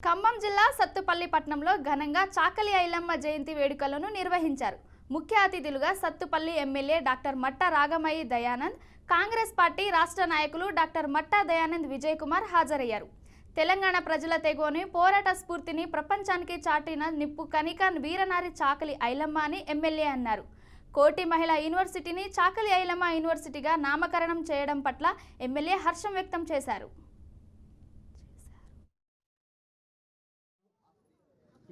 ఖమ్మం జిల్లా సత్తుపల్లి పట్టణంలో ఘనంగా చాకలి ఐలమ్మ జయంతి వేడుకలను నిర్వహించారు. ముఖ్య అతిథులుగా సత్తుపల్లి ఎమ్మెల్యే డాక్టర్ మట్టా రాగమయ్యి దయానంద్, కాంగ్రెస్ పార్టీ రాష్ట్ర నాయకులు డాక్టర్ మట్టా దయానంద్ విజయ్ కుమార్ హాజరయ్యారు. తెలంగాణ ప్రజల తెగువని పోరాట స్ఫూర్తిని ప్రపంచానికి చాటిన నిప్పు కనిక వీరనారి చాకలి ఐలమ్మ అని ఎమ్మెల్యే అన్నారు. కోటి మహిళా యూనివర్సిటీని చాకలి ఐలమ్మ యూనివర్సిటీగా నామకరణం చేయడం పట్ల ఎమ్మెల్యే హర్షం వ్యక్తం చేశారు.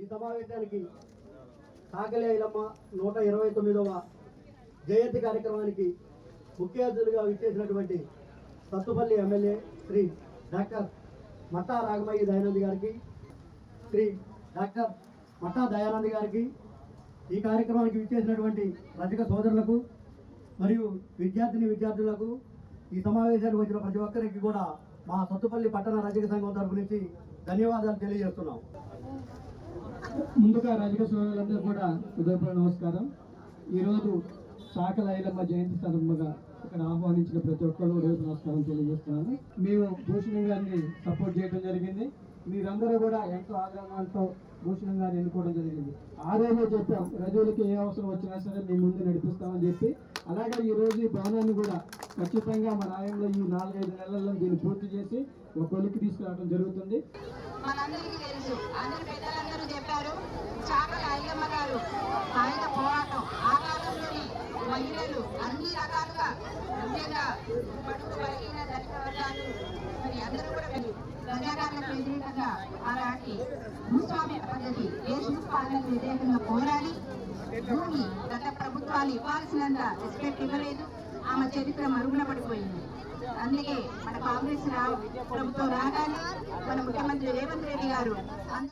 ఈ సమావేశానికి చాకలి ఐలమ్మ 129వ జయంతి కార్యక్రమానికి ముఖ్య అతిథులుగా విచ్చేసినటువంటి సత్తుపల్లి ఎమ్మెల్యే శ్రీ డాక్టర్ మట్టా రాగమయ్యి దయానంద్ గారికి, శ్రీ డాక్టర్ మట్టా దయానంద్ గారికి, ఈ కార్యక్రమానికి విచ్చేసినటువంటి రజక సోదరులకు మరియు విద్యార్థులకు, ఈ సమావేశానికి వచ్చిన ప్రతి ఒక్కరికి కూడా మా సత్తుపల్లి పట్టణ రజక సంఘం తరపు నుంచి ధన్యవాదాలు తెలియజేస్తున్నాం. ముందుగా రజక సోదరులందరూ కూడా హృదయపూర్వక నమస్కారం. ఈరోజు చాకలి ఐలమ్మ జయంతి సందర్భంగా ఇక్కడ ఆహ్వానించిన ప్రతి ఒక్కరు హృదయ నమస్కారం తెలియజేస్తున్నాను. మేము భూషణం గారిని సపోర్ట్ చేయడం జరిగింది. మీరందరూ కూడా ఎంతో ఆదరణతో భూషణం గారిని ఎన్నుకోవడం జరిగింది. ఆ రోజే చెప్పాం, రజువులకి ఏ అవసరం వచ్చినా సరే మీ ముందు నడిపిస్తామని చెప్పి. అలాగే ఈరోజు ఈ భవనాన్ని కూడా ఖచ్చితంగా మన ఆయంలో ఈ 4-5 నెలల్లో దీన్ని పూర్తి చేసి ఒక కొలిక్కి తీసుకురావడం జరుగుతుంది. మనందరికీ తెలుసు, అందరి పెద్దలందరూ చెప్పారు, చాకలి ఐలమ్మ గారు ఆయన పోరాటం ఆ కాలంలోని మహిళలు అన్ని రకాలుగా ముఖ్యంగా పడుగు బలహీన దళిత వర్గాలు మరి అందరూ కూడా ప్రజాకారులకు వ్యతిరేకంగా అలాంటి భూస్వామ్య పద్ధతి దేశం పాలనకు వ్యతిరేకంగా పోరాడి భూమి గత ప్రభుత్వాలు ఇవ్వాల్సినంత రెస్పెక్ట్ ఇవ్వలేదు. ఆమె చరిత్ర మరుగున పడిపోయింది. అందుకే మన కాంగ్రెస్ ప్రభుత్వం రాగానే మన ముఖ్యమంత్రి రేవంత్ రెడ్డి గారు